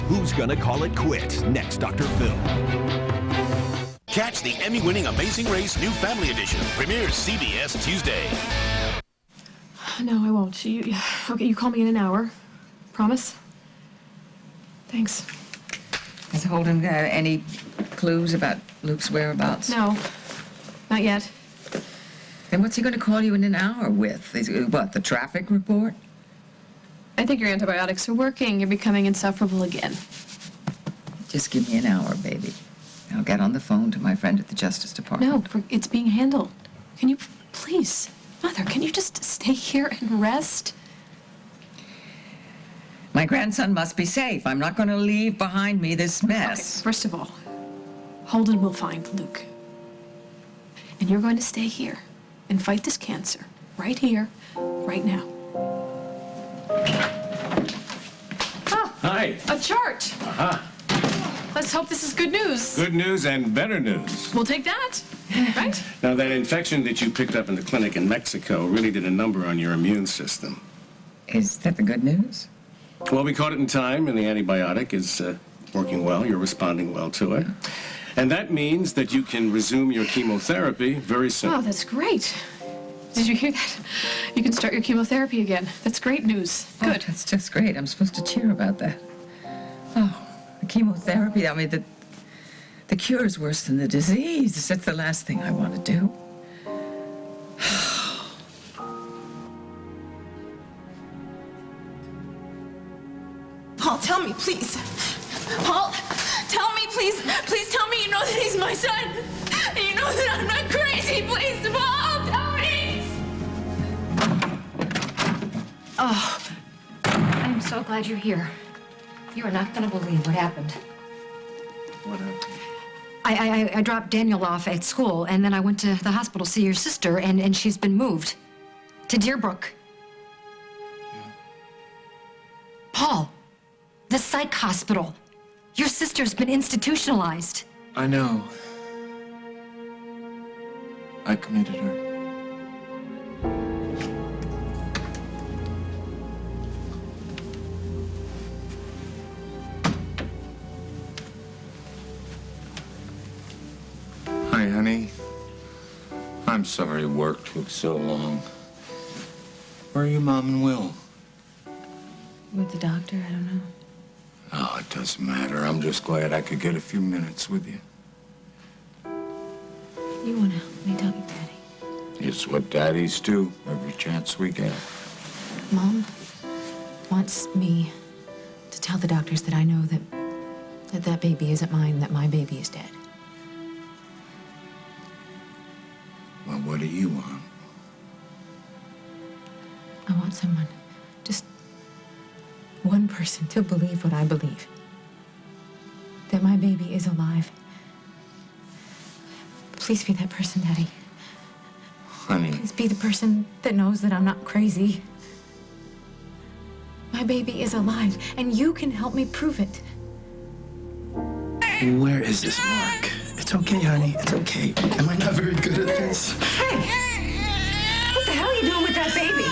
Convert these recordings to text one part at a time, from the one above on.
Who's Gonna Call It Quits? Next, Dr. Phil. Catch the Emmy-winning Amazing Race New Family Edition. Premieres CBS Tuesday. No, I won't. Okay, you call me in an hour. Promise? Thanks. Has Holden got any clues about Luke's whereabouts? No, not yet. Then what's he going to call you in an hour with? What, the traffic report? I think your antibiotics are working. You're becoming insufferable again. Just give me an hour, baby. I'll get on the phone to my friend at the Justice Department. No, it's being handled. Can you, please, Mother, can you just stay here and rest? My grandson must be safe. I'm not going to leave behind me this mess. Okay, first of all, Holden will find Luke. And you're going to stay here and fight this cancer right here, right now. Ah, Hi. a chart. Uh-huh. Let's hope this is good news. Good news and better news. We'll take that, right? Now, that infection that you picked up in the clinic in Mexico really did a number on your immune system. Is that the good news? Well, we caught it in time, and the antibiotic is working well. You're responding well to it. And that means that you can resume your chemotherapy very soon. Oh, that's great. Did you hear that? You can start your chemotherapy again. That's great news. Good. Oh, that's just great. I'm supposed to cheer about that. Oh, the chemotherapy, I mean, the cure is worse than the disease. That's the last thing I want to do. Paul, tell me, please. Paul, tell me, please. Please tell me you know that he's my son. And you know that I'm not crazy. Please, Paul, tell me. Oh, I'm so glad you're here. You are not going to believe what happened. What happened? I dropped Daniel off at school, and then I went to the hospital to see your sister, and she's been moved to Deerbrook. Yeah. Paul, the psych hospital. Your sister's been institutionalized. I know. I committed her. Hi, honey. I'm sorry work took so long. Where are you, Mom and Will? With the doctor, I don't know. Oh, it doesn't matter. I'm just glad I could get a few minutes with you. You want to help me tell your daddy? It's what daddies do every chance we get. Mom wants me to tell the doctors that I know that baby isn't mine, that my baby is dead. Well, what do you want? I want someone, just one person, to believe what I believe. That my baby is alive. Please be that person, Daddy. Honey. Please be the person that knows that I'm not crazy. My baby is alive, and you can help me prove it. Where is this mark? It's okay, honey. It's okay. Am I not very good at this? Hey! What the hell are you doing with that baby?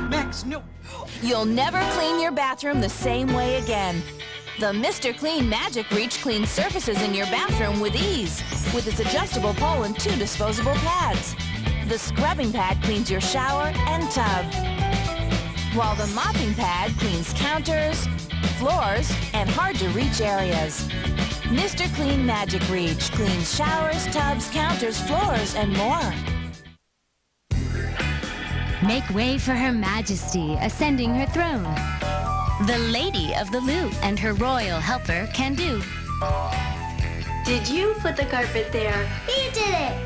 Max, no. You'll never clean your bathroom the same way again. The Mr. Clean Magic Reach cleans surfaces in your bathroom with ease with its adjustable pole and 2 disposable pads. The scrubbing pad cleans your shower and tub, while the mopping pad cleans counters, floors, and hard-to-reach areas. Mr. Clean Magic Reach cleans showers, tubs, counters, floors, and more. Make way for Her Majesty ascending her throne. The Lady of the Loop and her royal helper can do. Did you put the carpet there? You did it!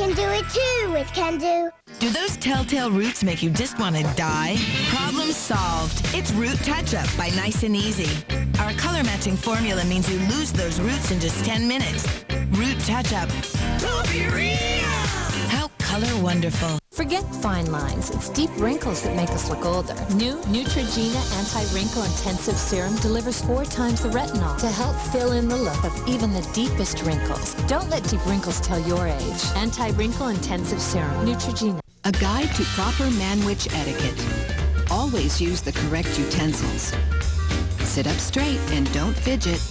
can do it too with Can Do. Do those telltale roots make you just want to die? Problem solved. It's Root Touch-Up by Nice and Easy. Our color-matching formula means you lose those roots in just 10 minutes. Root Touch-Up. How color wonderful. Forget fine lines. It's deep wrinkles that make us look older. New Neutrogena Anti-Wrinkle Intensive Serum delivers 4 times the retinol to help fill in the look of even the deepest wrinkles. Don't let deep wrinkles tell your age. Anti-Wrinkle Intensive Serum. Neutrogena. A guide to proper man-witch etiquette. Always use the correct utensils. Sit up straight and don't fidget.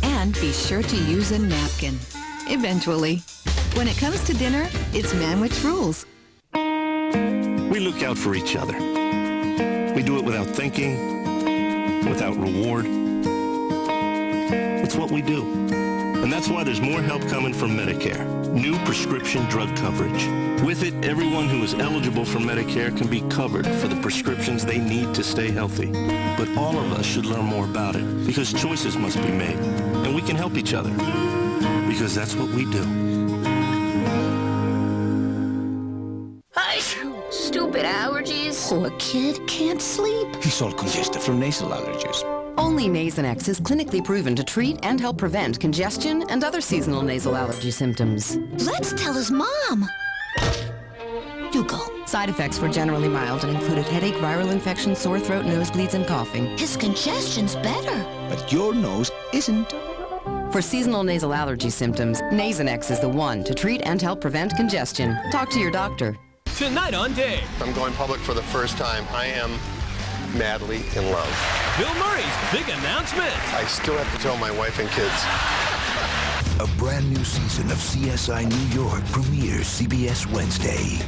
And be sure to use a napkin. Eventually. When it comes to dinner, it's man-witch rules. We look out for each other. We do it without thinking, without reward. It's what we do. And that's why there's more help coming from Medicare. New prescription drug coverage. With it, everyone who is eligible for Medicare can be covered for the prescriptions they need to stay healthy. But all of us should learn more about it because choices must be made. And we can help each other because that's what we do. Stupid allergies. Poor kid can't sleep. He's all congested from nasal allergies. Only Nasonex is clinically proven to treat and help prevent congestion and other seasonal nasal allergy symptoms. Let's tell his mom. You go. Side effects were generally mild and included headache, viral infection, sore throat, nosebleeds, and coughing. His congestion's better. But your nose isn't. For seasonal nasal allergy symptoms, Nasonex is the one to treat and help prevent congestion. Talk to your doctor. Tonight on Dave. I'm going public for the first time. I am madly in love. Bill Murray's big announcement. I still have to tell my wife and kids. A brand new season of CSI New York premieres CBS Wednesday.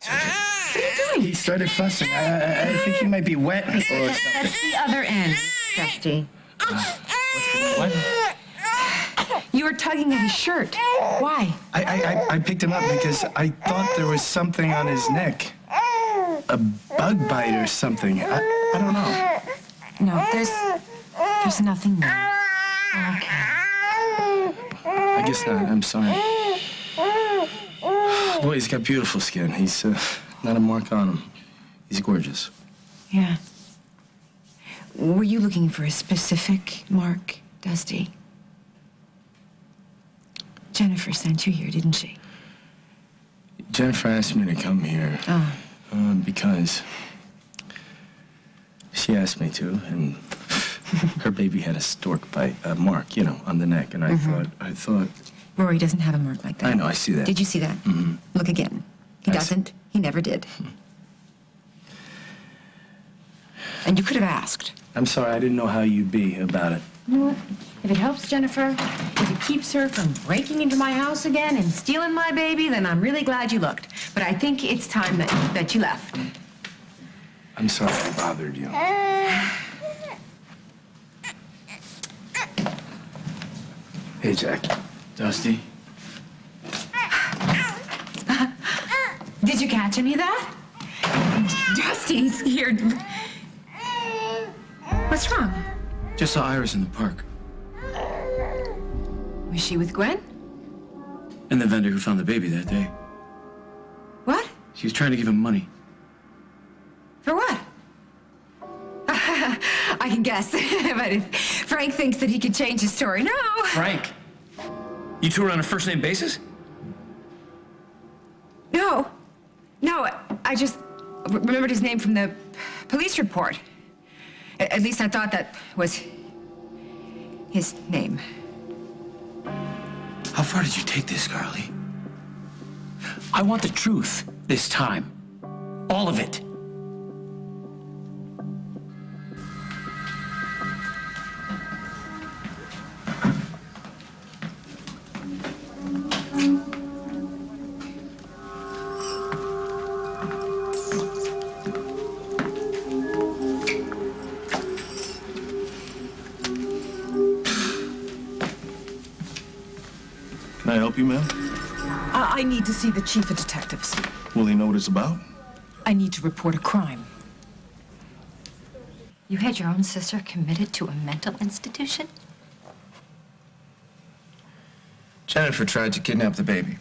What are you doing? He started fussing. I think he might be wet or something. That's the other end, Dusty. What? You were tugging at his shirt. Why? I picked him up because I thought there was something on his neck. A bug bite or something. I don't know. No, there's nothing there. Okay. I guess not. I'm sorry. Boy, he's got beautiful skin. He's not a mark on him. He's gorgeous. Yeah. Were you looking for a specific mark, Dusty? Jennifer sent you here, didn't she? Jennifer asked me to come here because she asked me to, and her baby had a stork bite, a mark, on the neck, and I thought... Rory doesn't have a mark like that. I know, I see that. Did you see that? Mm-hmm. Look again. He doesn't. He never did. And you could have asked. I'm sorry, I didn't know how you'd be about it. You know what? If it helps Jennifer, if it keeps her from breaking into my house again and stealing my baby, then I'm really glad you looked. But I think it's time that you left. I'm sorry I bothered you. Hey, Jack. Dusty? Did you catch any of that? Dusty's here. What's wrong? Just saw Iris in the park. Was she with Gwen? And the vendor who found the baby that day. What? She was trying to give him money. For what? I can guess. But if Frank thinks that he can change his story, no. Frank? You two were on a first-name basis? No. No, I just remembered his name from the police report. At least I thought that was his name. How far did you take this, Carly? I want the truth this time. All of it. Can I help you, ma'am? I need to see the chief of detectives. Will he know what it's about? I need to report a crime. You had your own sister committed to a mental institution? Jennifer tried to kidnap the baby.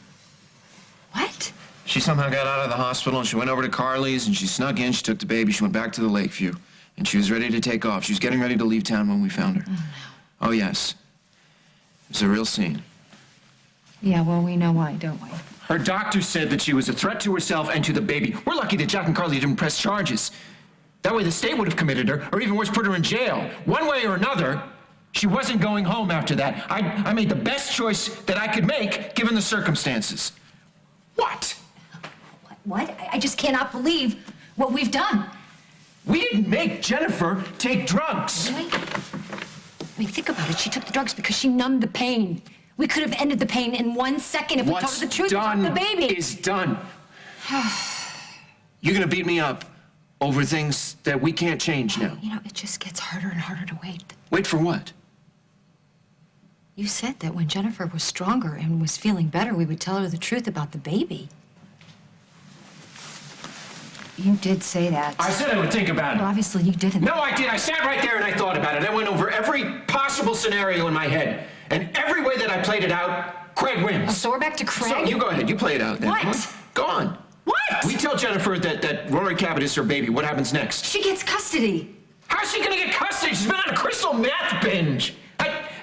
What? She somehow got out of the hospital and she went over to Carly's and she snuck in. She took the baby. She went back to the Lakeview and she was ready to take off. She was getting ready to leave town when we found her. Oh, no. Oh, yes. It was a real scene. Yeah, well, we know why, don't we? Her doctor said that she was a threat to herself and to the baby. We're lucky that Jack and Carly didn't press charges. That way the state would have committed her, or even worse, put her in jail. One way or another, she wasn't going home after that. I made the best choice that I could make, given the circumstances. What? What? I just cannot believe what we've done. We didn't make Jennifer take drugs. Really? I mean, think about it. She took the drugs because she numbed the pain. We could have ended the pain in 1 second if we told her the truth about the baby. What's done is done. You're gonna beat me up over things that we can't change now. You know, it just gets harder and harder to wait. Wait for what? You said that when Jennifer was stronger and was feeling better, we would tell her the truth about the baby. You did say that. I said I would think about it. Well, obviously you didn't. No, I did. I sat right there and I thought about it. I went over every possible scenario in my head. And every way that I played it out, Craig wins. Oh, so we're back to Craig? So you go ahead. You play it out then. What? Go on. What? We tell Jennifer that Rory Cabot is her baby. What happens next? She gets custody. How's she gonna get custody? She's been on a crystal meth binge.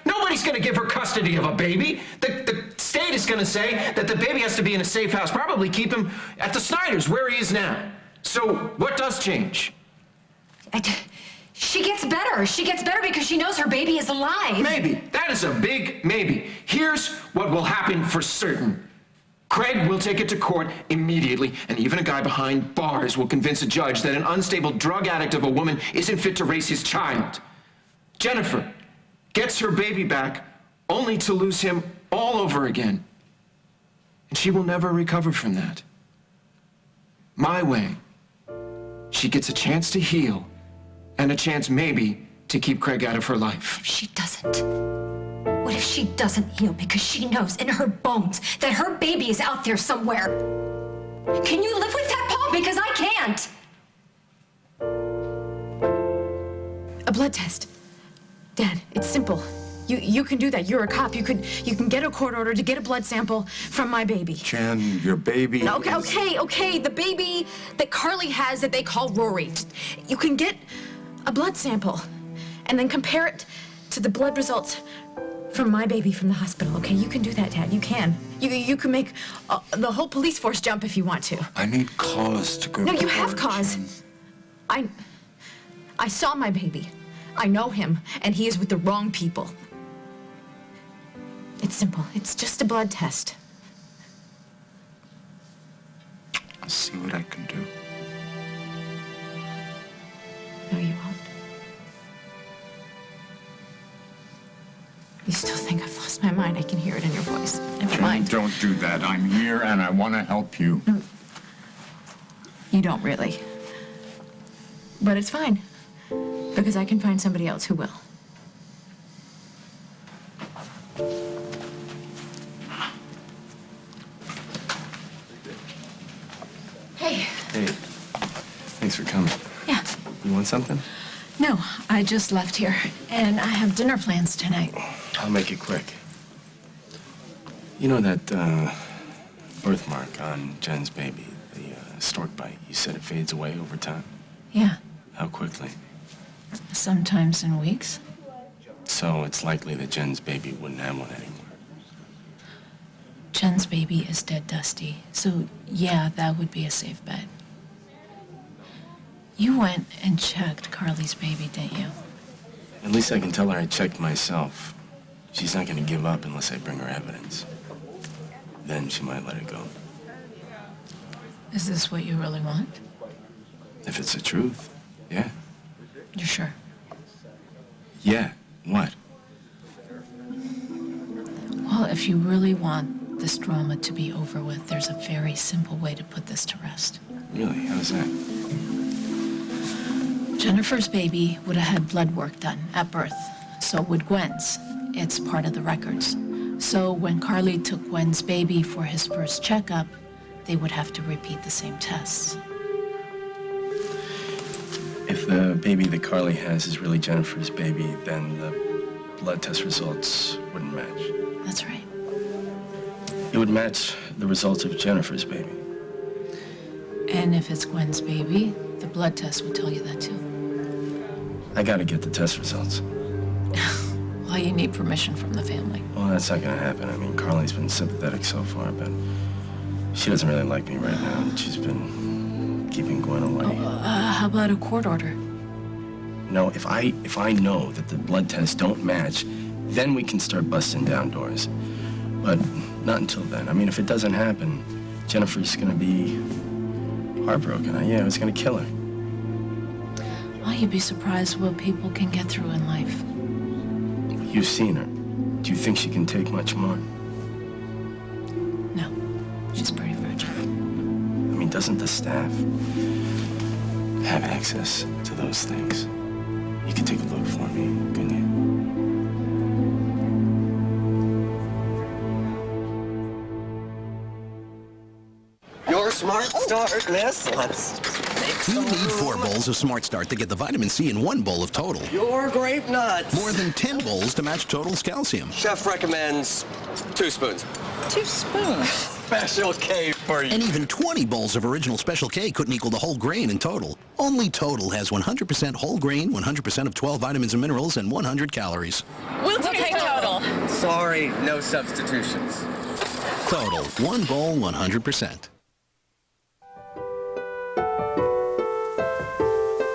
Nobody's gonna give her custody of a baby. The state is gonna say that the baby has to be in a safe house, probably keep him at the Snyders, where he is now. So what does change? She gets better. She gets better because she knows her baby is alive. Maybe. That is a big maybe. Here's what will happen for certain. Craig will take it to court immediately, and even a guy behind bars will convince a judge that an unstable drug addict of a woman isn't fit to raise his child. Jennifer gets her baby back only to lose him all over again. And she will never recover from that. My way. She gets a chance to heal and a chance maybe to keep Craig out of her life. If she doesn't? What if she doesn't heal because she knows in her bones that her baby is out there somewhere? Can you live with that, Paul? Because I can't. A blood test. Dad, it's simple. You can do that. You're a cop. You can get a court order to get a blood sample from my baby. Jen, your baby Okay. The baby that Carly has that they call Rory. You can get a blood sample and then compare it to the blood results from my baby from the hospital, okay? You can do that, Dad. You can. You can make the whole police force jump if you want to. I need cause to go. No, you have forward, cause. Jen. I saw my baby. I know him, and he is with the wrong people. It's simple. It's just a blood test. I'll see what I can do. No, you won't. You still think I've lost my mind. I can hear it in your voice. Never Jen, mind. don't do that. I'm here and I want to help you. No, you don't really. But it's fine. Because I can find somebody else who will. Hey. Hey, thanks for coming. Yeah. You want something? No, I just left here, and I have dinner plans tonight. I'll make it quick. You know that birthmark on Jen's baby, the stork bite, you said it fades away over time? Yeah, How quickly? sometimes in weeks. So it's likely that Jen's baby wouldn't have one anymore. Jen's baby is dead, Dusty. So, yeah, that would be a safe bet. You went and checked Carly's baby, didn't you? At least I can tell her I checked myself. She's not going to give up unless I bring her evidence. Then she might let it go. Is this what you really want? If it's the truth, yeah. You're sure? Yeah. What? Well, if you really want this drama to be over with, there's a very simple way to put this to rest. Really? How's that? Jennifer's baby would have had blood work done at birth. So would Gwen's. It's part of the records. So when Carly took Gwen's baby for his first checkup, they would have to repeat the same tests. If the baby that Carly has is really Jennifer's baby, then the blood test results wouldn't match. That's right. would match the results of Jennifer's baby. And if it's Gwen's baby, the blood test would tell you that too. I gotta get the test results. Well, you need permission from the family. Well, that's not gonna happen. I mean, Carly's been sympathetic so far, but she doesn't really like me right now. And she's been keeping Gwen away. How about a court order? No, if I know that the blood tests don't match, then we can start busting down doors. But not until then. I mean, if it doesn't happen, Jennifer's gonna be heartbroken. Yeah, it's gonna kill her. Well, you'd be surprised what people can get through in life. You've seen her. Do you think she can take much more? No, she's pretty fragile. I mean, doesn't the staff have access to those things? You could take a look for me, couldn't you? Your Smart Start, miss. Let's make You some need room. 4 bowls of Smart Start to get the vitamin C in 1 bowl of Total. Your grape nuts. More than 10 bowls to match Total's calcium. Chef recommends 2 spoons. 2 spoons? Special K for you. And even 20 bowls of original Special K couldn't equal the whole grain in Total. Only Total has 100% whole grain, 100% of 12 vitamins and minerals, and 100 calories. We'll take Total. Sorry, no substitutions. Total, 1 bowl, 100%.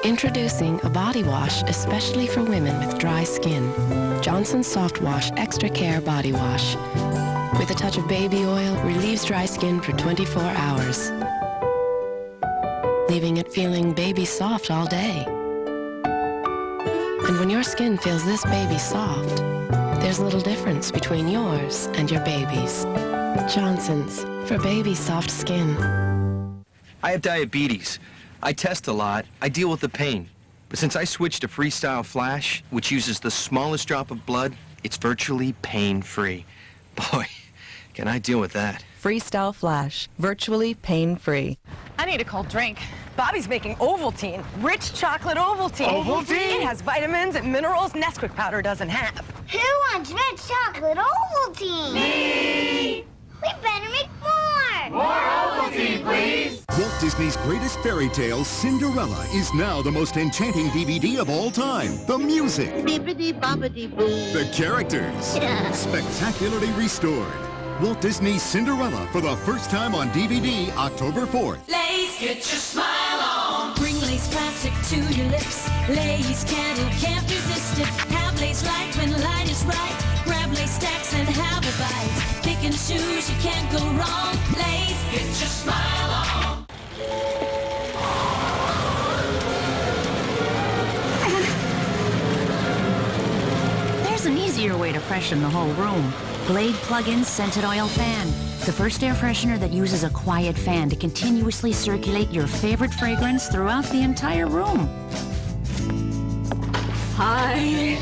Introducing a body wash especially for women with dry skin. Johnson's Soft Wash Extra Care Body Wash. With a touch of baby oil, relieves dry skin for 24 hours, leaving it feeling baby soft all day. And when your skin feels this baby soft, there's little difference between yours and your baby's. Johnson's, for baby soft skin. I have diabetes. I test a lot. I deal with the pain. But since I switched to Freestyle Flash, which uses the smallest drop of blood, it's virtually pain-free. Boy, can I deal with that. Freestyle Flash, virtually pain-free. I need a cold drink. Bobby's making Ovaltine, rich chocolate Ovaltine. Ovaltine? It has vitamins and minerals Nesquik powder doesn't have. Who wants rich chocolate Ovaltine? Me! We better make more! More Ovaltine, please! Walt Disney's greatest fairy tale, Cinderella, is now the most enchanting DVD of all time. The music. Bippity-boppity-boo. The characters. Spectacularly restored. Walt Disney's Cinderella for the first time on DVD October 4th. Lace, get your smile on. Bring Lace Classic to your lips. Lace can't resist it. Have Lace light when light is right. Grab Lace stacks and have a bite. Pick and choose, you can't go wrong. Lace, get your smile on. There's an easier way to freshen the whole room. Glade Plug-in Scented Oil Fan. The first air freshener that uses a quiet fan to continuously circulate your favorite fragrance throughout the entire room. Hi.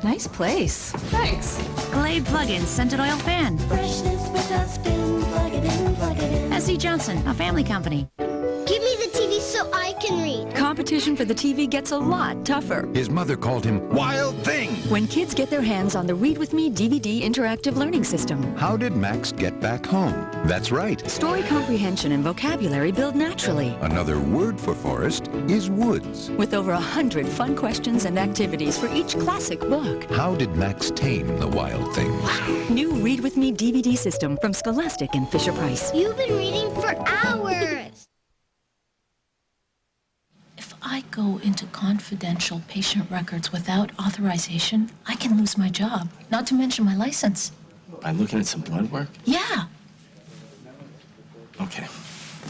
Nice place. Thanks. Glade Plug-in Scented Oil Fan. Freshness with a spin. Plug it in, plug it in. S.C. Johnson, a family company. Give me the TV so I can read. Competition for the TV gets a lot tougher. His mother called him Wild Thing. When kids get their hands on the Read With Me DVD interactive learning system. How did Max get back home? That's right. Story comprehension and vocabulary build naturally. Another word for forest is woods. With over 100 fun questions and activities for each classic book. How did Max tame the wild things? New Read With Me DVD system from Scholastic and Fisher-Price. You've been reading for hours. If I go into confidential patient records without authorization, I can lose my job, not to mention my license. By looking at some blood work? Yeah. Okay.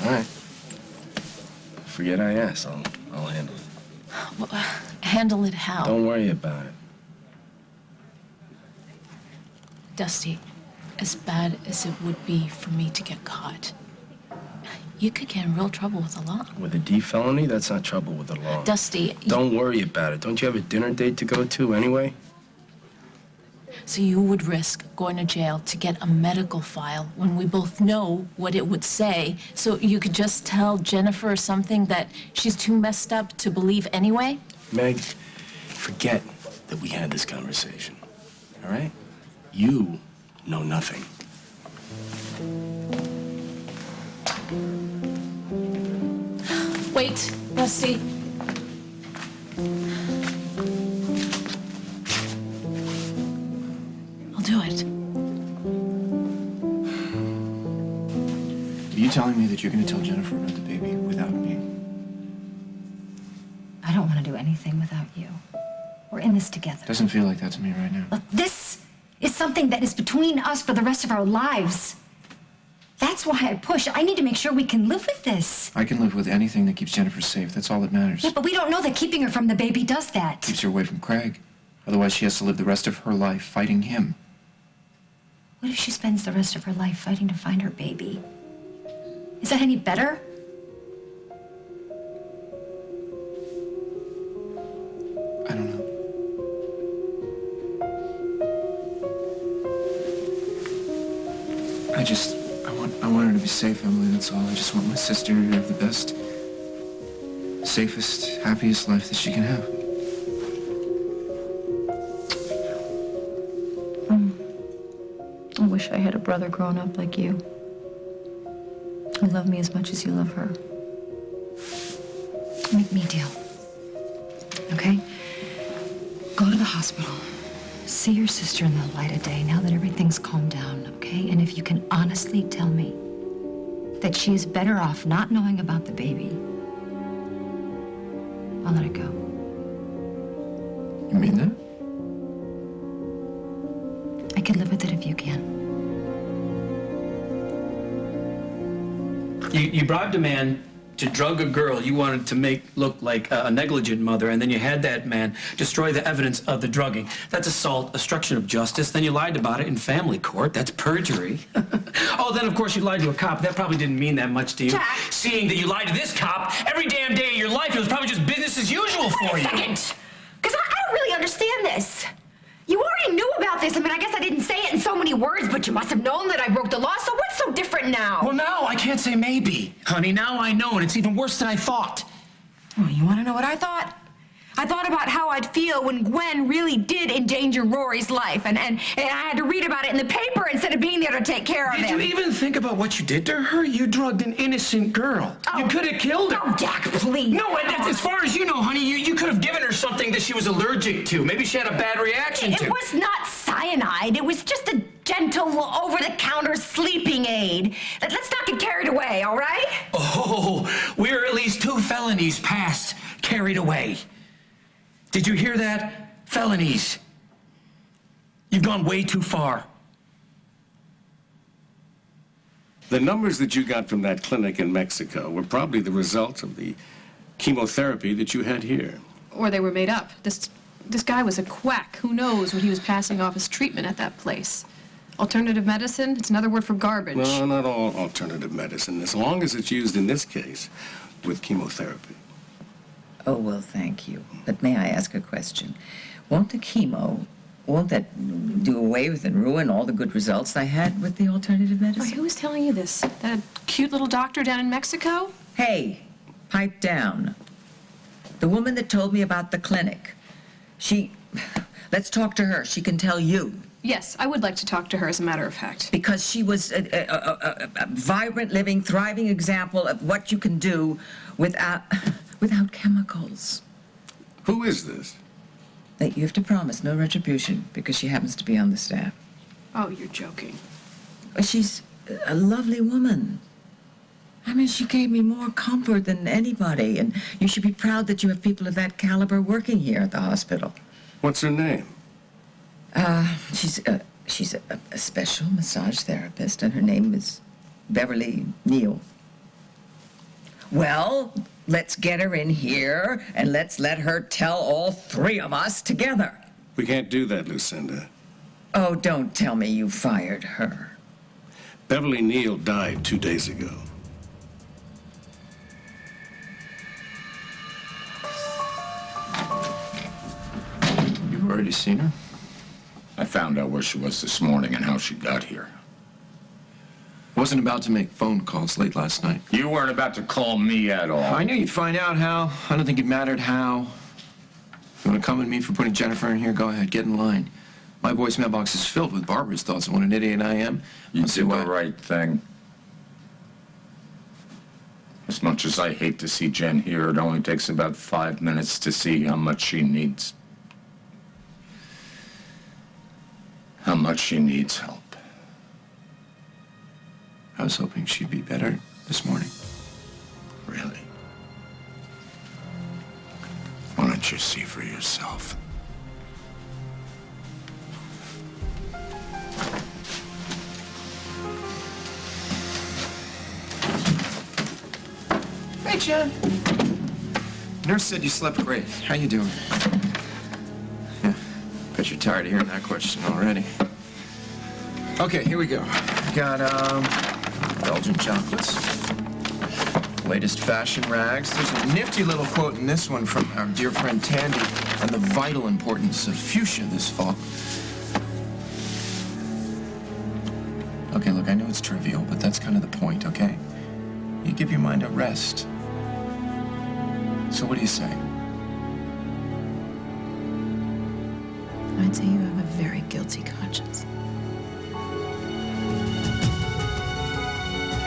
All right. Forget I asked. I'll handle it. Well, handle it how? Don't worry about it. Dusty, as bad as it would be for me to get caught, you could get in real trouble with the law. With a D felony, that's not trouble with the law. Dusty, Don't worry about it. Don't you have a dinner date to go to anyway? So you would risk going to jail to get a medical file when we both know what it would say, so you could just tell Jennifer something that she's too messed up to believe anyway? Meg, forget that we had this conversation, all right? You know nothing. Wait, Rusty. I'll do it. Are you telling me that you're going to tell Jennifer about the baby without me? I don't want to do anything without you. We're in this together. Doesn't feel like that to me right now. Look, this is something that is between us for the rest of our lives. That's why I push. I need to make sure we can live with this. I can live with anything that keeps Jennifer safe. That's all that matters. Yeah, but we don't know that keeping her from the baby does that. Keeps her away from Craig. Otherwise, she has to live the rest of her life fighting him. What if she spends the rest of her life fighting to find her baby? Is that any better? I don't know. I want her to be safe, Emily, that's all. I just want my sister to have the best, safest, happiest life that she can have. I wish I had a brother grown up like you. Who loved me as much as you love her. Make me a deal. Okay? Go to the hospital. See your sister in the light of day now that everything's calmed down, okay? And if you can honestly tell me that she is better off not knowing about the baby, I'll let it go. You mean that? I can live with it if you can. You bribed a man to drug a girl you wanted to make look like a negligent mother, and then you had that man destroy the evidence of the drugging. That's assault, obstruction of justice. Then you lied about it in family court. That's perjury. Oh, then, of course, you lied to a cop. That probably didn't mean that much to you. Jack. Seeing that you lied to this cop every damn day of your life, it was probably just business as usual for you. Wait a second, because I don't really understand this. You already knew about this. I mean, I guess I didn't say it in so many words, but you must have known that I broke the law, so what's so different now? Well, now I can't say maybe, honey. Now I know, and it's even worse than I thought. Oh, you want to know what I thought? I thought about how I'd feel when Gwen really did endanger Rory's life, and I had to read about it in the paper instead of being there to take care of him. Did you even think about what you did to her? You drugged an innocent girl. Oh. You could have killed her. Oh, Jack, please. No, as far as you know, honey, you could have given her something that she was allergic to. Maybe she had a bad reaction to. It was not cyanide. It was just a gentle, over-the-counter sleeping aid. Let's not get carried away, all right? Oh, we're at least 2 felonies past carried away. Did you hear that? Felonies. You've gone way too far. The numbers that you got from that clinic in Mexico were probably the result of the chemotherapy that you had here. Or they were made up. This guy was a quack. Who knows what he was passing off as treatment at that place? Alternative medicine? It's another word for garbage. No, not all alternative medicine, as long as it's used in this case with chemotherapy. Oh, well, thank you. But may I ask a question? Won't that do away with and ruin all the good results I had with the alternative medicine? Wait, who was telling you this? That cute little doctor down in Mexico? Hey, pipe down. The woman that told me about the clinic. Let's talk to her. She can tell you. Yes, I would like to talk to her, as a matter of fact. Because she was a vibrant, living, thriving example of what you can do without chemicals. Who is this? You have to promise no retribution because she happens to be on the staff. Oh, you're joking. She's a lovely woman. I mean, she gave me more comfort than anybody, and you should be proud that you have people of that caliber working here at the hospital. What's her name? She's a special massage therapist, and her name is Beverly Neal. Well, let's get her in here, and let's let her tell all 3 of us together. We can't do that, Lucinda. Oh, don't tell me you fired her. Beverly Neal died 2 days ago. You've already seen her? I found out where she was this morning and how she got here. I wasn't about to make phone calls late last night. You weren't about to call me at all. I knew you'd find out how. I don't think it mattered how. If you want to come at me for putting Jennifer in here, go ahead, get in line. My voicemail box is filled with Barbara's thoughts on what an idiot I am. You did the right thing. As much as I hate to see Jen here, it only takes about 5 minutes to see how much she needs. How much she needs help. I was hoping she'd be better this morning. Really? Why don't you see for yourself? Hey, Jen. Nurse said you slept great. How you doing? Yeah, bet you're tired of hearing that question already. Okay, here we go. Got, Belgian chocolates. Latest fashion rags. There's a nifty little quote in this one from our dear friend Tandy on the vital importance of fuchsia this fall. Okay, look, I know it's trivial, but that's kind of the point, okay? You give your mind a rest. So what do you say? I'd say you have a very guilty conscience.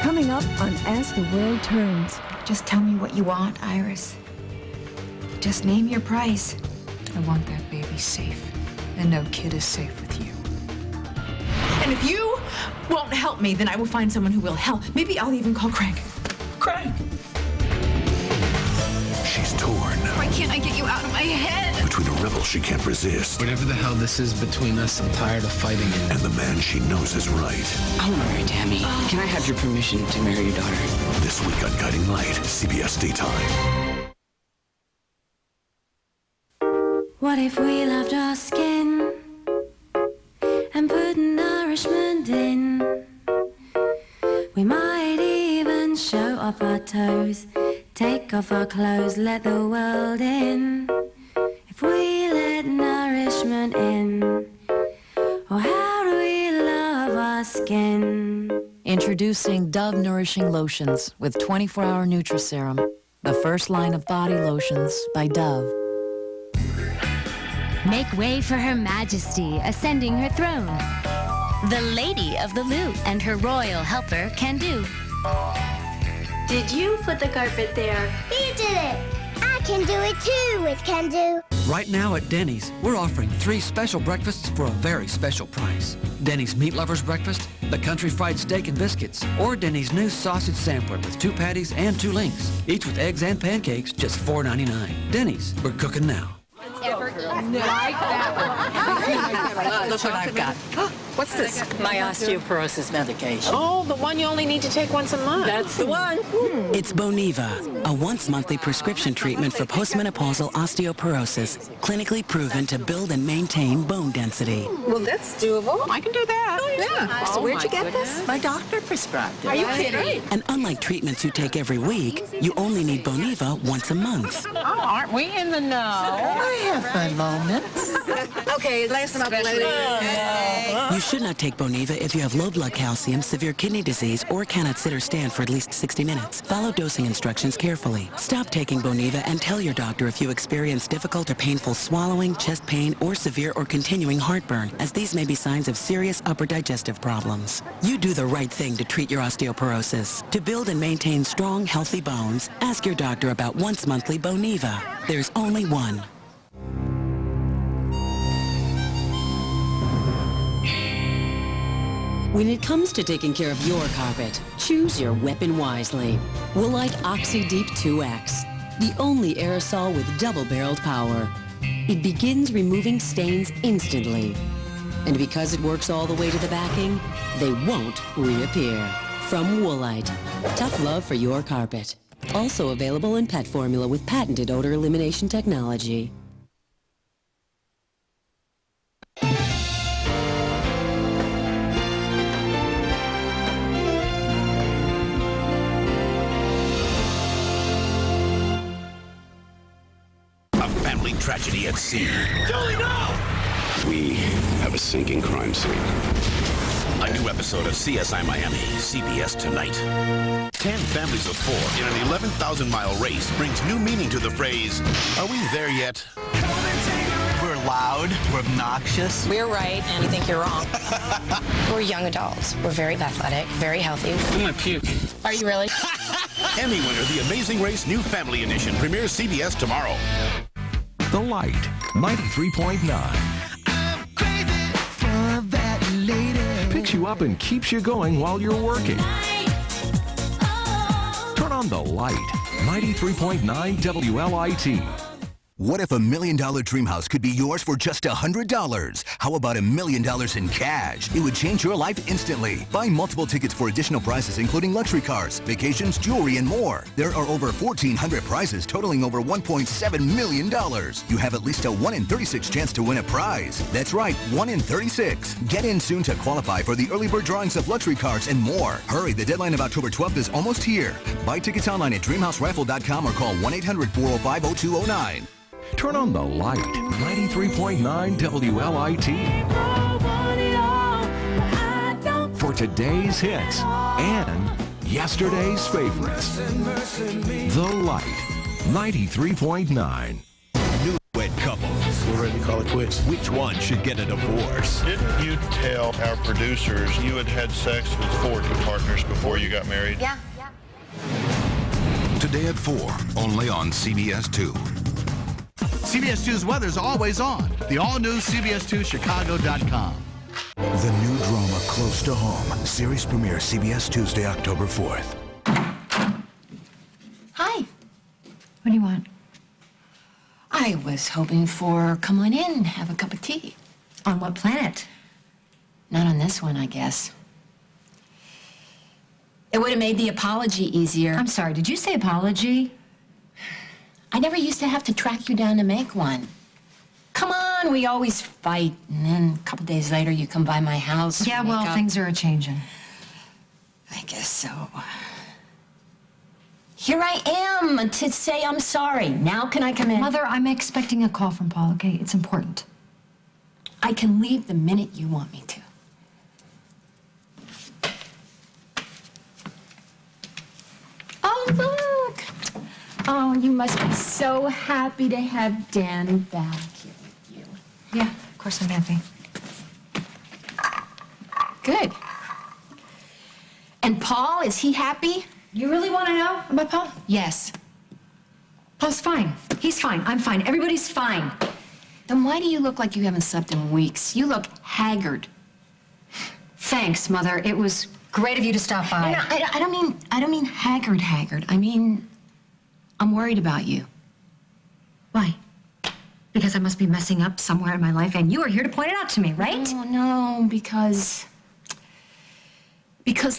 Coming up on As the World Turns. Just tell me what you want, Iris. Just name your price. I want that baby safe, and no kid is safe with you. And if you won't help me, then I will find someone who will. Hell, maybe I'll even call Craig. Craig! She's torn Why can't I get you out of my head? between a rebel she can't resist Whatever the hell this is between us, I'm tired of fighting it. and the man she knows is right. I want to marry Tammy. Can I have your permission to marry your daughter? This week on Guiding Light, CBS Daytime. What if we loved our skin and put nourishment in? We might even show off our toes, take off our clothes, let the world in. If we let nourishment in, or how do we love our skin? Introducing Dove Nourishing Lotions with 24-hour Nutri-Serum, the first line of body lotions by Dove. Make way for Her Majesty ascending her throne. The Lady of the Loop and her royal helper, Can-Do. Did you put the carpet there? You did it! I can do it too with Can-Do. Right now at Denny's, we're offering 3 special breakfasts for a very special price. Denny's Meat Lovers Breakfast, the Country Fried Steak and Biscuits, or Denny's new Sausage Sampler with 2 patties and 2 links, each with eggs and pancakes, just $4.99. Denny's, we're cooking now. Like that one. Look what I've got. What's this? My osteoporosis medication. Oh, the one you only need to take once a month. That's the one. It's Boniva, a once-monthly prescription treatment for postmenopausal osteoporosis, clinically proven to build and maintain bone density. Well, that's doable. I can do that. Yeah. So where'd you get this? My doctor prescribed it. Are you kidding? And unlike treatments you take every week, you only need Boniva once a month. Oh, aren't we in the know? I have my moments. Okay, lace them up later. You should not take Boniva if you have low blood calcium, severe kidney disease, or cannot sit or stand for at least 60 minutes. Follow dosing instructions carefully. Stop taking Boniva and tell your doctor if you experience difficult or painful swallowing, chest pain, or severe or continuing heartburn, as these may be signs of serious upper digestive problems. You do the right thing to treat your osteoporosis. To build and maintain strong, healthy bones, ask your doctor about once monthly Boniva. There's only one. When it comes to taking care of your carpet, choose your weapon wisely. Woolite Oxy Deep 2X, the only aerosol with double-barreled power. It begins removing stains instantly. And because it works all the way to the backing, they won't reappear. From Woolite, tough love for your carpet. Also available in pet formula with patented odor elimination technology. Tragedy at sea. Julie, no! We have a sinking crime scene. A new episode of CSI Miami, CBS tonight. 10 families of 4 in an 11,000-mile race brings new meaning to the phrase, are we there yet? We're loud. We're obnoxious. We're right, and you think you're wrong. We're young adults. We're very athletic, very healthy. I'm gonna puke. Are you really? Emmy winner, The Amazing Race New Family Edition, premieres CBS tomorrow. The Light, 93.9. Picks you up and keeps you going while you're working. Turn on The Light, 93.9 WLIT. What if $1 million dream house could be yours for just $100? How about $1 million in cash? It would change your life instantly. Buy multiple tickets for additional prizes, including luxury cars, vacations, jewelry, and more. There are over 1,400 prizes totaling over $1.7 million. You have at least a 1 in 36 chance to win a prize. That's right, 1 in 36. Get in soon to qualify for the early bird drawings of luxury cars and more. Hurry, the deadline of October 12th is almost here. Buy tickets online at DreamHouseRifle.com or call 1-800-405-0209. Turn on The Light, 93.9 WLIT. For today's hits and yesterday's favorites. The Light, 93.9. Newlywed couples. We're ready to call it quits. Which one should get a divorce? Didn't you tell our producers you had had sex with 4 partners before you got married? Yeah. Today at 4, only on CBS 2. CBS 2's weather's always on. The all-new CBS2Chicago.com. The new drama Close to Home. Series premiere CBS Tuesday, October 4th. Hi. What do you want? I was hoping for come on in, have a cup of tea. On what planet? Not on this one, I guess. It would have made the apology easier. I'm sorry, did you say apology? I never used to have to track you down to make one. Come on, we always fight, and then a couple days later you come by my house. Yeah, well, things are a-changing. I guess so. Here I am to say I'm sorry. Now can I come in? Mother, I'm expecting a call from Paul, okay? It's important. I can leave the minute you want me to. Oh, look! Oh, you must be so happy to have Dan back here with you. Yeah, of course I'm happy. Good. And Paul, is he happy? You really want to know about Paul? Yes. Paul's fine. He's fine. I'm fine. Everybody's fine. Then why do you look like you haven't slept in weeks? You look haggard. Thanks, Mother. It was great of you to stop by. No, I don't mean haggard. I mean, I'm worried about you. Why? Because I must be messing up somewhere in my life, and you are here to point it out to me, right? No, because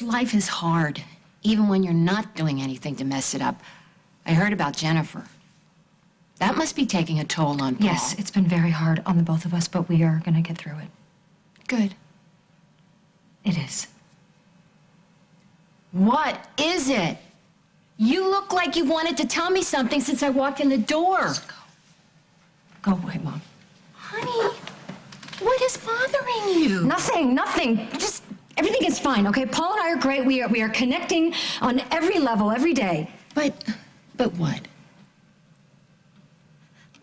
life is hard, even when you're not doing anything to mess it up. I heard about Jennifer. That must be taking a toll on Paul. Yes, it's been very hard on the both of us, but we are going to get through it. Good. It is. What is it? You look like you wanted to tell me something since I walked in the door. Just go. Go away, Mom. Honey, what is bothering you? Nothing. Just everything is fine, okay? Paul and I are great. We are connecting on every level, every day. But what?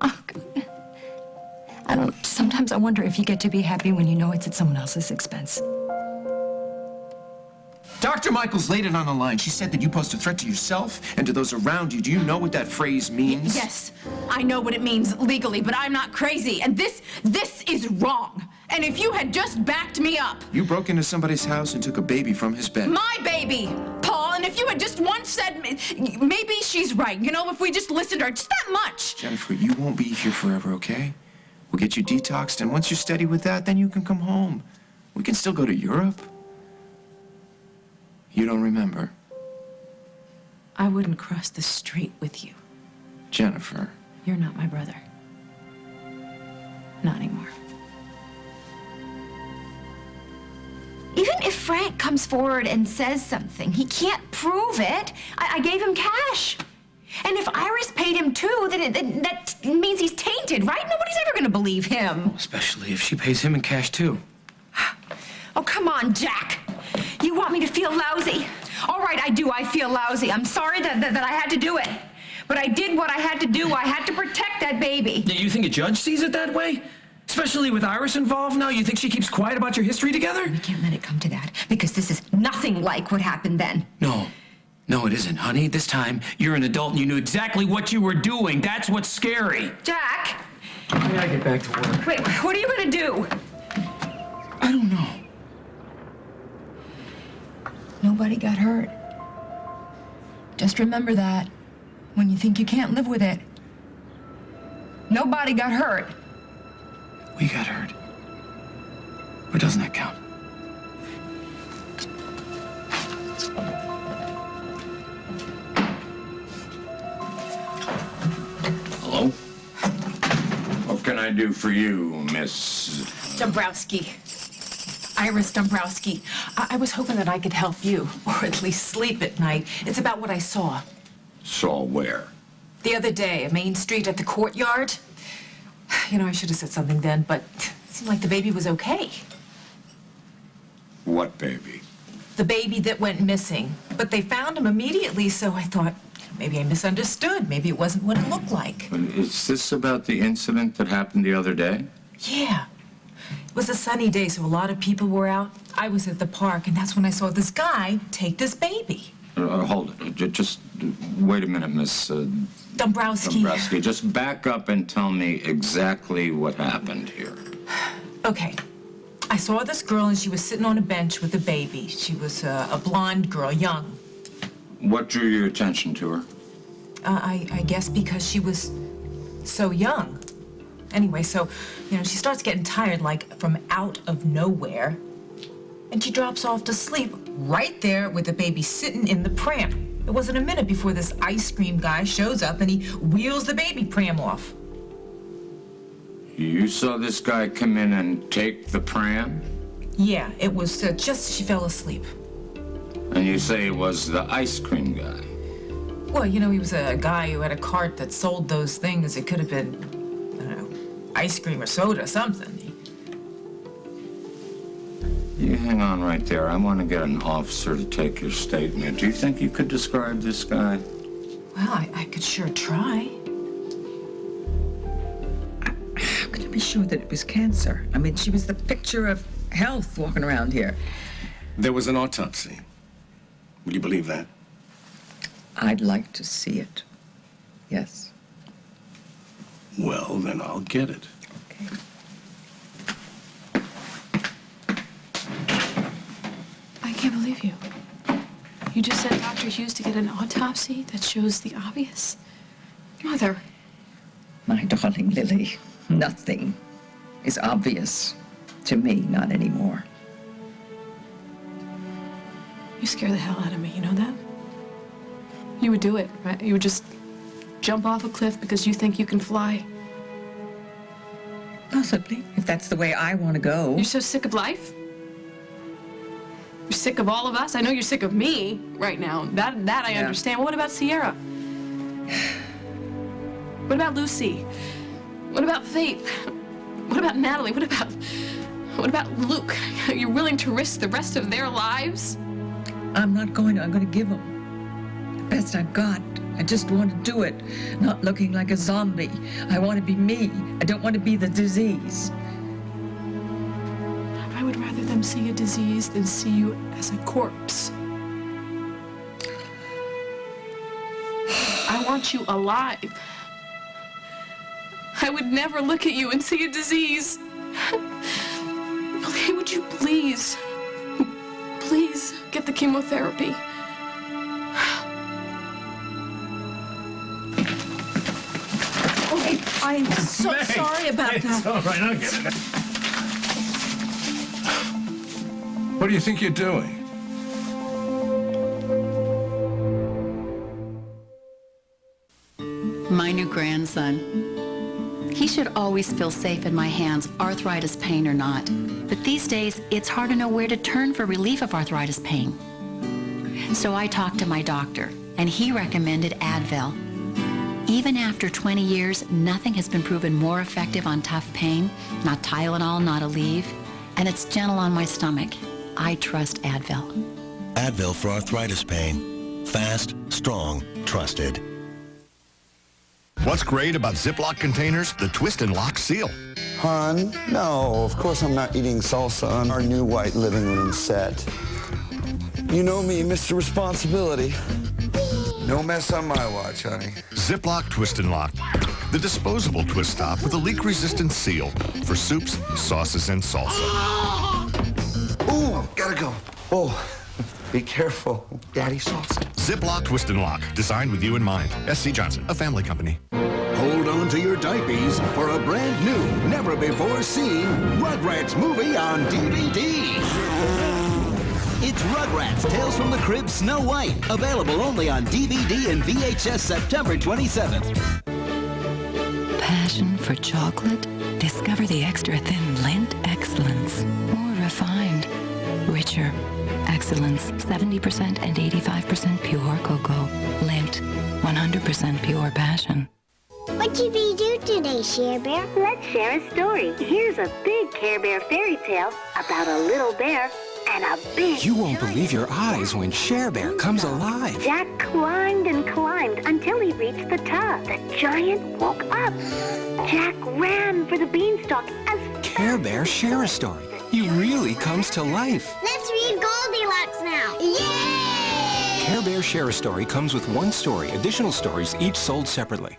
Oh, God. I don't know. Sometimes I wonder if you get to be happy when you know it's at someone else's expense. Dr. Michaels laid it on the line. She said that you posed a threat to yourself and to those around you. Do you know what that phrase means? Yes, I know what it means legally, but I'm not crazy. And this is wrong. And if you had just backed me up. You broke into somebody's house and took a baby from his bed. My baby, Paul. And if you had just once said, maybe she's right. You know, if we just listened to her, just that much. Jennifer, you won't be here forever, okay? We'll get you detoxed, and once you're steady with that, then you can come home. We can still go to Europe. You don't remember? I wouldn't cross the street with you. Jennifer. You're not my brother. Not anymore. Even if Frank comes forward and says something, he can't prove it. I gave him cash. And if Iris paid him too, then that means he's tainted, right? Nobody's ever gonna believe him. Especially if she pays him in cash, too. Oh, come on, Jack. You want me to feel lousy? All right, I do. I feel lousy. I'm sorry that I had to do it. But I did what I had to do. I had to protect that baby. You think a judge sees it that way? Especially with Iris involved now? You think she keeps quiet about your history together? We can't let it come to that, because this is nothing like what happened then. No, it isn't, honey. This time, you're an adult and you knew exactly what you were doing. That's what's scary. Jack! I gotta get back to work. Wait, what are you gonna do? I don't know. Nobody got hurt. Just remember that when you think you can't live with it. Nobody got hurt. We got hurt. But doesn't that count? Hello? What can I do for you, Miss... Dombrowski. Iris Dombrowski. I was hoping that I could help you, or at least sleep at night. It's about what I saw. Saw where? The other day, a main street at the courtyard. You know, I should have said something then, but it seemed like the baby was okay. What baby? The baby that went missing. But they found him immediately, so I thought, maybe I misunderstood. Maybe it wasn't what it looked like. Is this about the incident that happened the other day? Yeah. It was a sunny day, so a lot of people were out. I was at the park, and that's when I saw this guy take this baby. Hold it. Just wait a minute, Miss... Dombrowski. Dombrowski. Just back up and tell me exactly what happened here. Okay. I saw this girl, and she was sitting on a bench with a baby. She was a blonde girl, young. What drew your attention to her? I guess because she was so young. Anyway, so, you know, she starts getting tired, like, from out of nowhere. And she drops off to sleep right there with the baby sitting in the pram. It wasn't a minute before this ice cream guy shows up and he wheels the baby pram off. You saw this guy come in and take the pram? Yeah, it was just as she fell asleep. And you say it was the ice cream guy? Well, you know, he was a guy who had a cart that sold those things. It could have been, I don't know, ice cream or soda, something. You hang on right there. I want to get an officer to take your statement. Do you think you could describe this guy? Well, I could sure try. How could you be sure that it was cancer? I mean, she was the picture of health walking around here. There was an autopsy. Will you believe that? I'd like to see it. Yes. Well, then I'll get it. Okay. I can't believe you. You just sent Dr. Hughes to get an autopsy that shows the obvious? Mother. My darling Lily, nothing is obvious to me, not anymore. You scare the hell out of me, you know that? You would do it, right? You would just jump off a cliff because you think you can fly. Possibly, if that's the way I want to go. You're so sick of life? You're sick of all of us? I know you're sick of me right now. That I understand. Well, what about Sierra? What about Lucy? What about Faith? What about Natalie? What about Luke? You're willing to risk the rest of their lives? I'm not going to. I'm going to give them the best I've got. I just want to do it, not looking like a zombie. I want to be me. I don't want to be the disease. I would rather them see a disease than see you as a corpse. I want you alive. I would never look at you and see a disease. Okay, would you please get the chemotherapy? Okay, I'm so sorry about that. It's all right, I'll get it. What do you think you're doing? My new grandson. He should always feel safe in my hands, arthritis pain or not. But these days, it's hard to know where to turn for relief of arthritis pain. So I talked to my doctor, and he recommended Advil. Even after 20 years, nothing has been proven more effective on tough pain. Not Tylenol, not Aleve. And it's gentle on my stomach. I trust Advil. Advil for arthritis pain. Fast, strong, trusted. What's great about Ziploc containers? The twist and lock seal. Hon, no, of course I'm not eating salsa on our new white living room set. You know me, Mr. Responsibility. No mess on my watch, honey. Ziploc Twist and Lock. The disposable twist top with a leak-resistant seal for soups, sauces, and salsa. Ooh, gotta go. Oh, be careful. Daddy salsa. Ziploc Twist and Lock. Designed with you in mind. S.C. Johnson, a family company. Hold on to your diapers for a brand new, never-before-seen Rugrats movie on DVD. It's Rugrats, Tales from the Crib, Snow White. Available only on DVD and VHS September 27th. Passion for chocolate? Discover the extra thin Lindt Excellence. More refined, richer. Excellence, 70% and 85% pure cocoa. Lindt, 100% pure passion. What did we do today, Share Bear? Let's share a story. Here's a big Care Bear fairy tale about a little bear and a big You won't believe your eyes when Share Bear comes alive. Jack climbed and climbed until he reached the top. The giant woke up. Jack ran for the beanstalk as Care Bear Share a Story. He really comes to life. Let's read Goldilocks now. Yay! Care Bear Share a Story comes with one story. Additional stories each sold separately.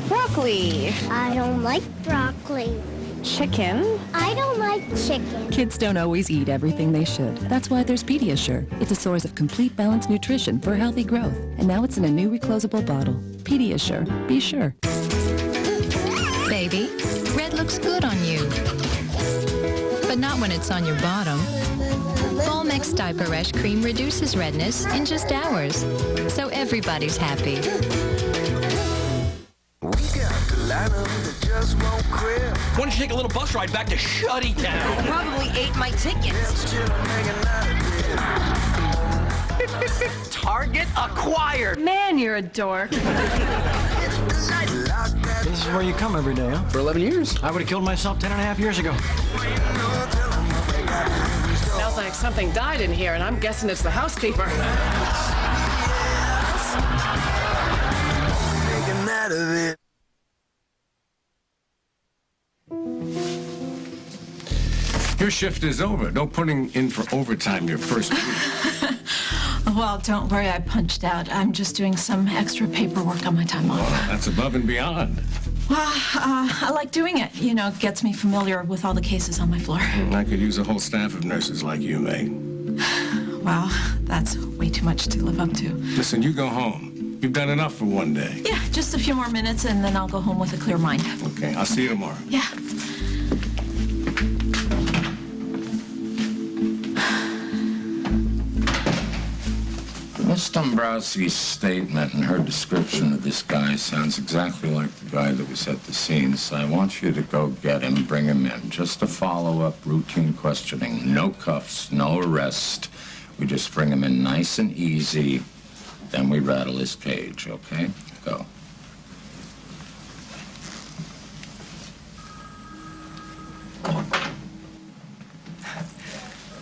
Broccoli. I don't like broccoli. Chicken. I don't like chicken. Kids don't always eat everything they should. That's why there's Pediasure. It's a source of complete balanced nutrition for healthy growth. And now it's in a new reclosable bottle. Pediasure. Be sure. Baby, red looks good on you. But not when it's on your bottom. Volmex Diaper Rash Cream reduces redness in just hours. So everybody's happy. Why don't you take a little bus ride back to Shutty Town? Probably ate my tickets. Target acquired. Man, you're a dork. This is where you come every day, huh? For 11 years. I would have killed myself 10.5 years ago. Smells like something died in here, and I'm guessing it's the housekeeper. Your shift is over. No putting in for overtime your first week. Well, don't worry, I punched out. I'm just doing some extra paperwork on my time off. Well, that's above and beyond. Well, I like doing it. You know, it gets me familiar with all the cases on my floor. I could use a whole staff of nurses like you, May. Wow, that's way too much to live up to. Listen, you go home. You've done enough for one day. Yeah, just a few more minutes and then I'll go home with a clear mind. Okay, I'll see you tomorrow. Yeah. Miss Dombrowski's statement and her description of this guy sounds exactly like the guy that was at the scene, so I want you to go get him, bring him in. Just a follow-up routine questioning. No cuffs, no arrest. We just bring him in nice and easy, then we rattle his cage, okay? Go.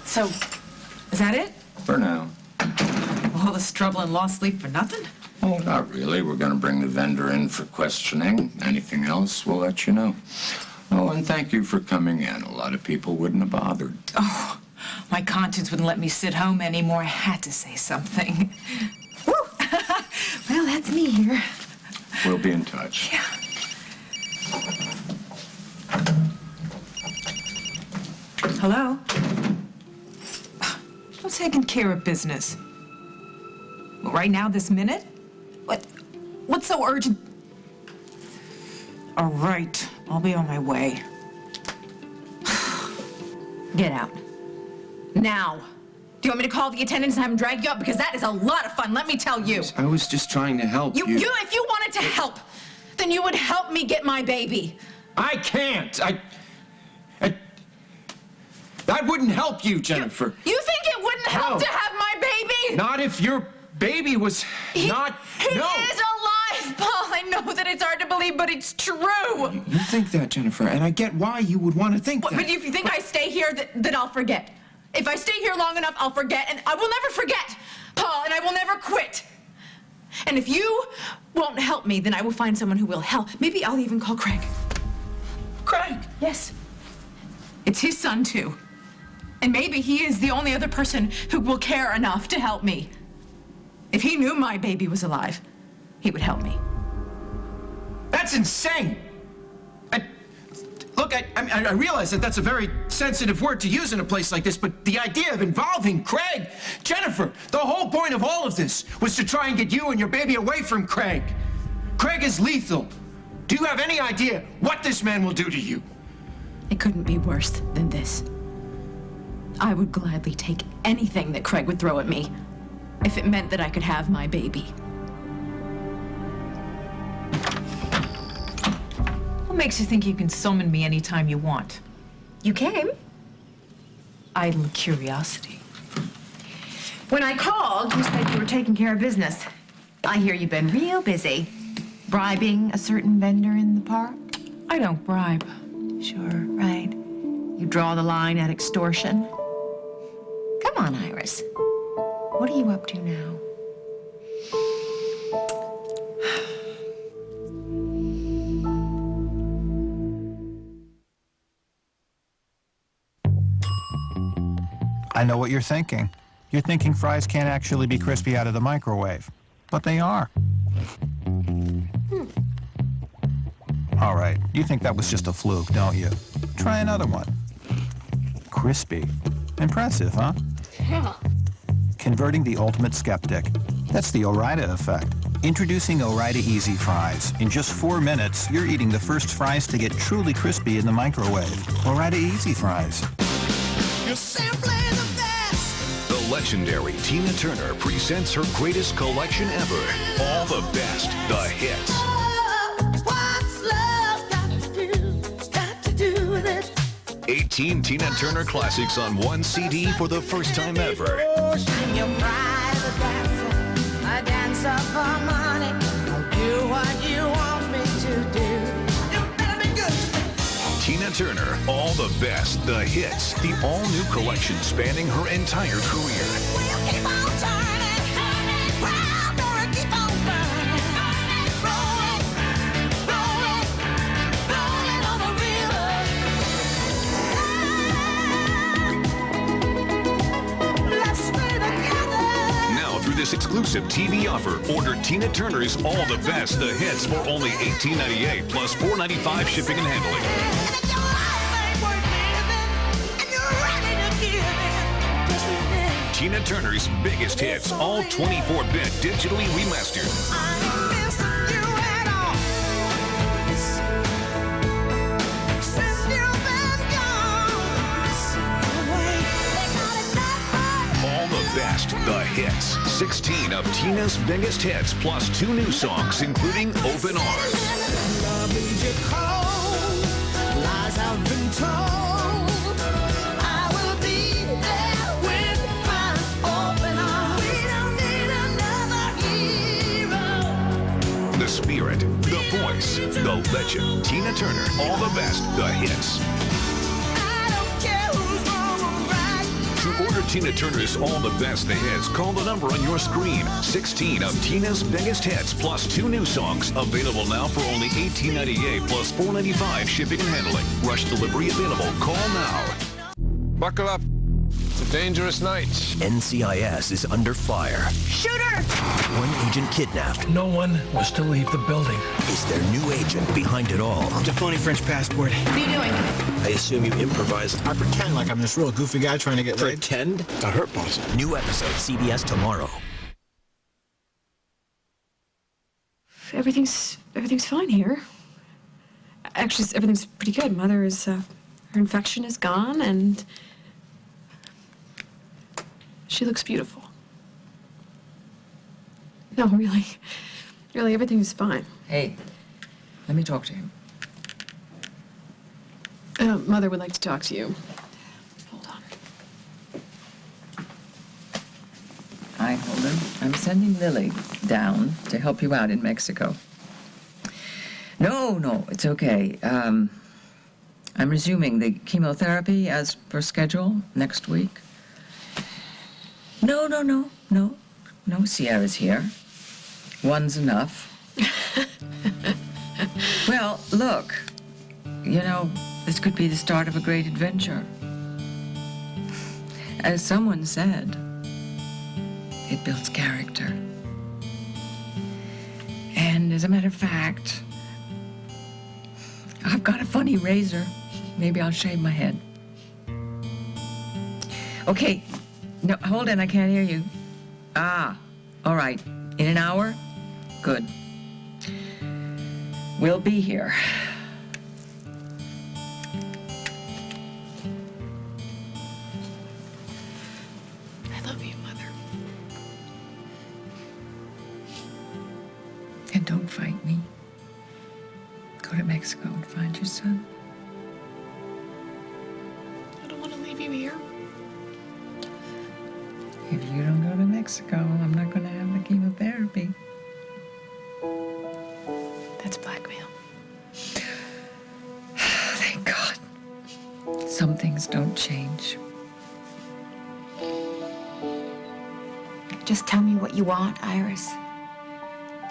So, is that it? For now. All this trouble and lost sleep for nothing? Oh, not really. We're going to bring the vendor in for questioning. Anything else, we'll let you know. Oh, and thank you for coming in. A lot of people wouldn't have bothered. Oh, my conscience wouldn't let me sit home anymore. I had to say something. Woo! Well, that's me here. We'll be in touch. Yeah. Hello? I'm taking care of business. Well, right now, this minute? What's so urgent? All right, I'll be on my way. Get out. Now. Do you want me to call the attendants and have them drag you up? Because that is a lot of fun, let me tell you. I was just trying to help you. If you wanted to help, then you would help me get my baby. I can't. That wouldn't help you, Jennifer. You think it wouldn't help to have my baby? Not if your baby was not... He is alive, Paul. I know that it's hard to believe, but it's true. You think that, Jennifer, and I get why you would want to think that. But if you think I stay here, then I'll forget. If I stay here long enough, I'll forget, and I will never forget, Paul, and I will never quit. And if you won't help me, then I will find someone who will help. Maybe I'll even call Craig. Craig. Yes. It's his son, too. And maybe he is the only other person who will care enough to help me. If he knew my baby was alive, he would help me. That's insane. Look, I realize that that's a very sensitive word to use in a place like this, but the idea of involving Craig, Jennifer, the whole point of all of this was to try and get you and your baby away from Craig. Craig is lethal. Do you have any idea what this man will do to you? It couldn't be worse than this. I would gladly take anything that Craig would throw at me if it meant that I could have my baby. What makes you think you can summon me anytime you want? You came. Idle curiosity. When I called, you said you were taking care of business. I hear you've been real busy. Bribing a certain vendor in the park? I don't bribe. Sure, right. You draw the line at extortion. Come on, Iris. What are you up to now? I know what you're thinking. You're thinking fries can't actually be crispy out of the microwave. But they are. All right, you think that was just a fluke, don't you? Try another one. Crispy. Impressive, huh? Yeah. Converting the ultimate skeptic. That's the Ore-Ida effect. Introducing Ore-Ida Easy Fries. In just 4 minutes, you're eating the first fries to get truly crispy in the microwave. Ore-Ida Easy Fries. You're simply the best. The legendary Tina Turner presents her greatest collection ever. All the best, the hits. What's love got to do with it? 18 Tina Turner classics on one CD for the first time ever. Your private dancer, a dancer for money. I'll do what you want me to do. You better be good to me. Tina Turner, all the best, the hits, the all-new collection spanning her entire career. We'll keep on turning, round or keep on burning, rolling, rolling, rolling on the river. Let's stay together. Now, through this exclusive TV offer, order Tina Turner's All the Best, the hits for only $18.98 plus $4.95 shipping and handling. Tina Turner's biggest hits, all 24-bit digitally remastered. All the best, the hits. 16 of Tina's biggest hits, plus 2 new songs, including Open Arms. Lies have been told. I will be there with my open arms. We don't need another hero. The spirit, the voice, the legend. Tina Turner, all the best, the hits. I don't care who's wrong or right. To order Tina Turner's All the Best, the hits, call the number on your screen. 16 of Tina's biggest hits, plus 2 new songs, available now for only $18.98 plus $4.95 shipping and handling. Rush delivery available. Call now. Buckle up. It's a dangerous night. NCIS is under fire. Shooter! One agent kidnapped. No one was to leave the building. Is there new agent behind it all? It's a phony French passport. What are you doing? I assume you improvise. I pretend like I'm this real goofy guy trying to get laid. Pretend? To hurt boss. New episode, CBS tomorrow. Everything's fine here. Actually, everything's pretty good. Mother is, her infection is gone, and she looks beautiful. No, really, everything's fine. Hey, let me talk to him. Mother would like to talk to you. Hold on. Hi, Holden. I'm sending Lily down to help you out in Mexico. No, it's okay. I'm resuming the chemotherapy as per schedule next week. No, Sierra's here. One's enough. Well, look, You know, this could be the start of a great adventure. As someone said, it builds character. And as a matter of fact, I've got a funny razor. Maybe I'll shave my head. Okay. No, hold on, I can't hear you. Ah, all right. In an hour? Good. We'll be here. I love you, Mother. And don't fight me. Go to Mexico and find your son. I don't want to leave you here. If you don't go to Mexico, I'm not going to have the chemotherapy. That's blackmail. Thank God. Some things don't change. Just tell me what you want, Iris.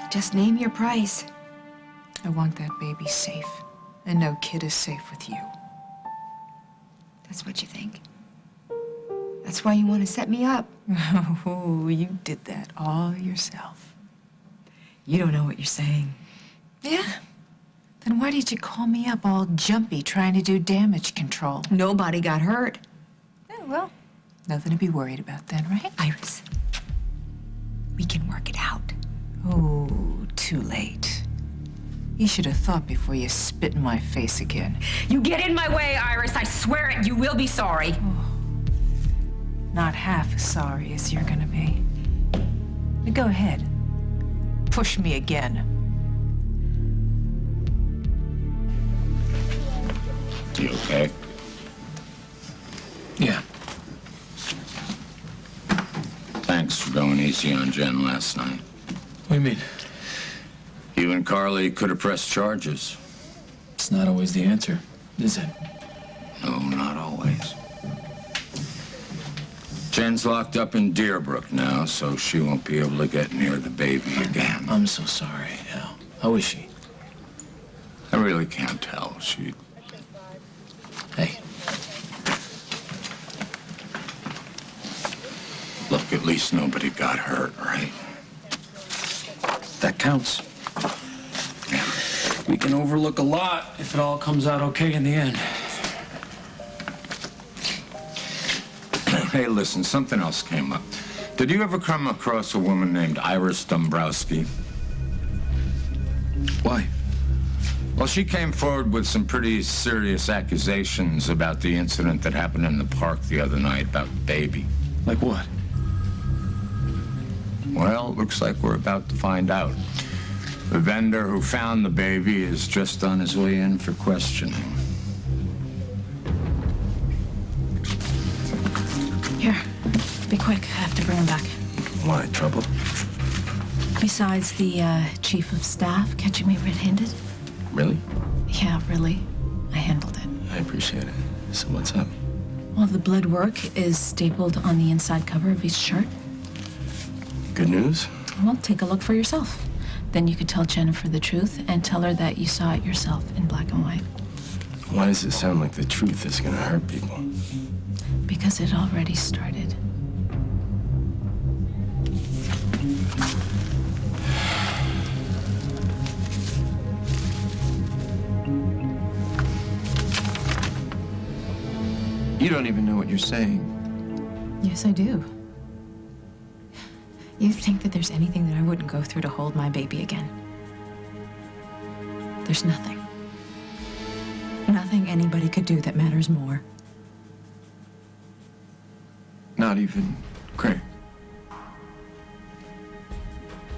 Just name your price. I want that baby safe. And no kid is safe with you. That's what you think. That's why you want to set me up. Oh, you did that all yourself. You don't know what you're saying. Yeah? Then why did you call me up all jumpy trying to do damage control? Nobody got hurt. Yeah, well, nothing to be worried about then, right? Iris, we can work it out. Oh, too late. You should have thought before you spit in my face again. You get in my way, Iris. I swear it. You will be sorry. Not half as sorry as you're gonna be. Now go ahead. Push me again. You okay? Yeah. Thanks for going easy on Jen last night. What do you mean? You and Carly could have pressed charges. It's not always the answer, is it? No, not always. Jen's locked up in Deerbrook now, so she won't be able to get near the baby again. I'm so sorry, Al. How is she? I really can't tell. She... Hey. Look, at least nobody got hurt, right? That counts. We can overlook a lot if it all comes out okay in the end. Hey, listen, something else came up. Did you ever come across a woman named Iris Dombrowski? Why? Well, she came forward with some pretty serious accusations about the incident that happened in the park the other night about the baby. Like what? Well, it looks like we're about to find out. The vendor who found the baby is just on his way in for questioning. Here, be quick. I have to bring him back. Why, trouble? Besides the chief of staff catching me red-handed? Really? Yeah, really. I handled it. I appreciate it. So what's up? Well, the blood work is stapled on the inside cover of each shirt. Good news? Well, take a look for yourself. Then you could tell Jennifer the truth and tell her that you saw it yourself in black and white. Why does it sound like the truth is gonna hurt people? Because it already started. You don't even know what you're saying. Yes, I do. You think that there's anything that I wouldn't go through to hold my baby again? There's nothing. Nothing anybody could do that matters more. Not even Craig.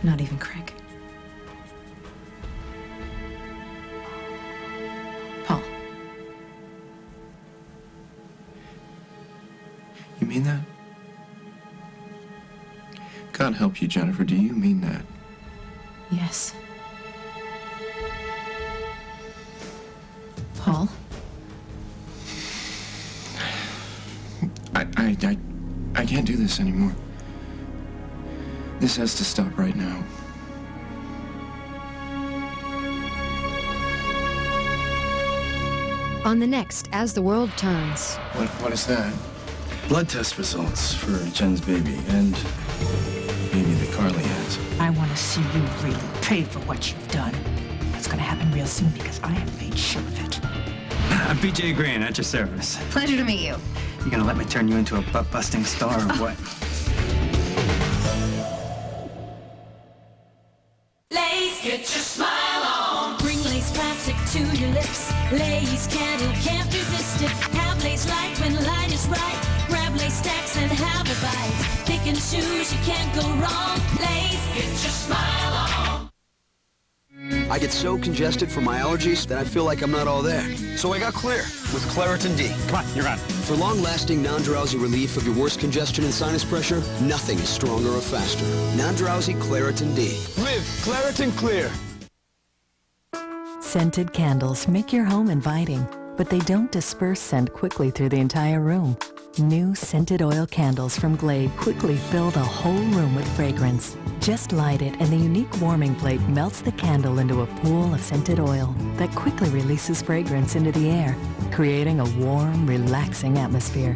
Not even Craig. Paul. You mean that? God help you, Jennifer. Do you mean that? Yes. Paul? I can't do this anymore. This has to stop right now. On the next As the World Turns. What is that? Blood test results for Jen's baby and baby that Carly has. I want to see you really pay for what you've done. That's going to happen real soon because I have made sure of it. I'm PJ Green, at your service. Pleasure to meet you. You gonna let me turn you into a butt-busting star or what? Lace, get your smile on. Bring Lace Classic to your lips. Lace candle can't resist it. Have Lace light when light is right. Grab Lace stacks and have a bite. Picking shoes, you can't go wrong. Lace, get your smile on. I get so congested from my allergies that I feel like I'm not all there. So I got Clear with Claritin D. Come on, you're on. For long-lasting, non-drowsy relief of your worst congestion and sinus pressure, nothing is stronger or faster. Non-drowsy Claritin D. Live Claritin Clear. Scented candles make your home inviting, but they don't disperse scent quickly through the entire room. New scented oil candles from Glade quickly fill the whole room with fragrance. Just light it and the unique warming plate melts the candle into a pool of scented oil that quickly releases fragrance into the air, creating a warm, relaxing atmosphere.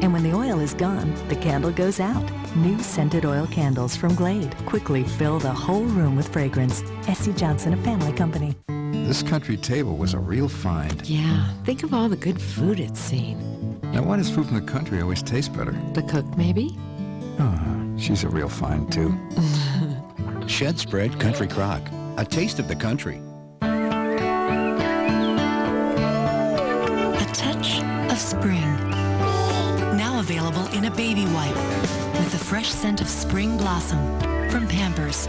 And when the oil is gone, the candle goes out. New scented oil candles from Glade quickly fill the whole room with fragrance. S.C. Johnson, a family company. This country table was a real find. Yeah, think of all the good food it's seen. Now, why does food from the country always taste better? The cook, maybe? Oh, she's a real find, too. Shed Spread Country Crock. A taste of the country. A touch of spring. Now available in a baby wipe with the fresh scent of spring blossom from Pampers.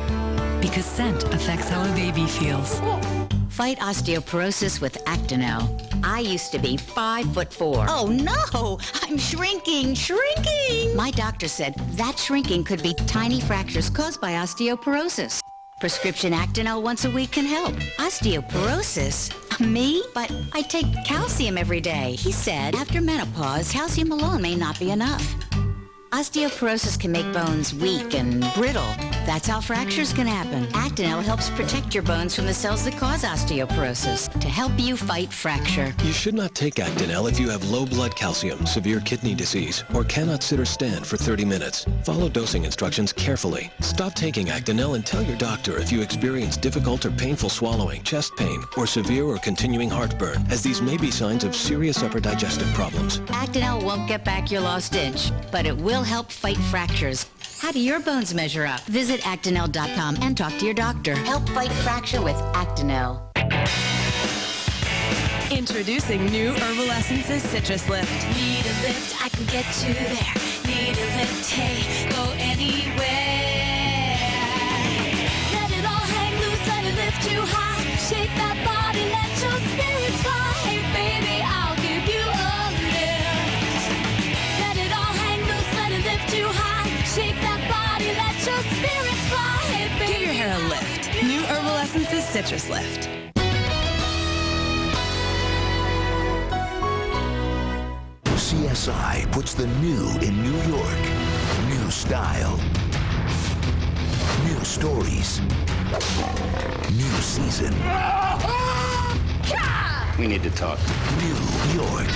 Because scent affects how a baby feels. Fight osteoporosis with Actonel. I used to be 5'4". Oh no, I'm shrinking. My doctor said that shrinking could be tiny fractures caused by osteoporosis. Prescription Actonel once a week can help. Osteoporosis? Me? But I take calcium every day. He said after menopause, calcium alone may not be enough. Osteoporosis can make bones weak and brittle. That's how fractures can happen. Actonel helps protect your bones from the cells that cause osteoporosis to help you fight fracture. You should not take Actonel if you have low blood calcium, severe kidney disease, or cannot sit or stand for 30 minutes. Follow dosing instructions carefully. Stop taking Actonel and tell your doctor if you experience difficult or painful swallowing, chest pain, or severe or continuing heartburn, as these may be signs of serious upper digestive problems. Actonel won't get back your lost inch, but it will help fight fractures. How do your bones measure up? Visit Actonel.com and talk to your doctor. Help fight fracture with Actonel. Introducing new Herbal Essences Citrus Lift. Need a lift, I can get you there. Need a lift, hey, go anywhere. Let it all hang loose, let it lift you high. Shake that body, let your spirits fly. Hey baby, I'll give you a lift. Let it all hang loose, let it lift you high. Shake that body, let your spirits fly. Hey baby, Give your hair a lift. New Herbal Essences Citrus Lift. CSI puts the new in New York. New style. New stories. New season. We need to talk. New York.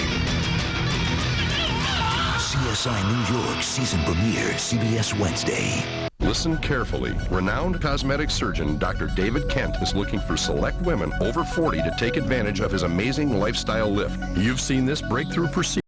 CSI New York season premiere, CBS Wednesday. Listen carefully. Renowned cosmetic surgeon Dr. David Kent is looking for select women over 40 to take advantage of his amazing lifestyle lift. You've seen this breakthrough procedure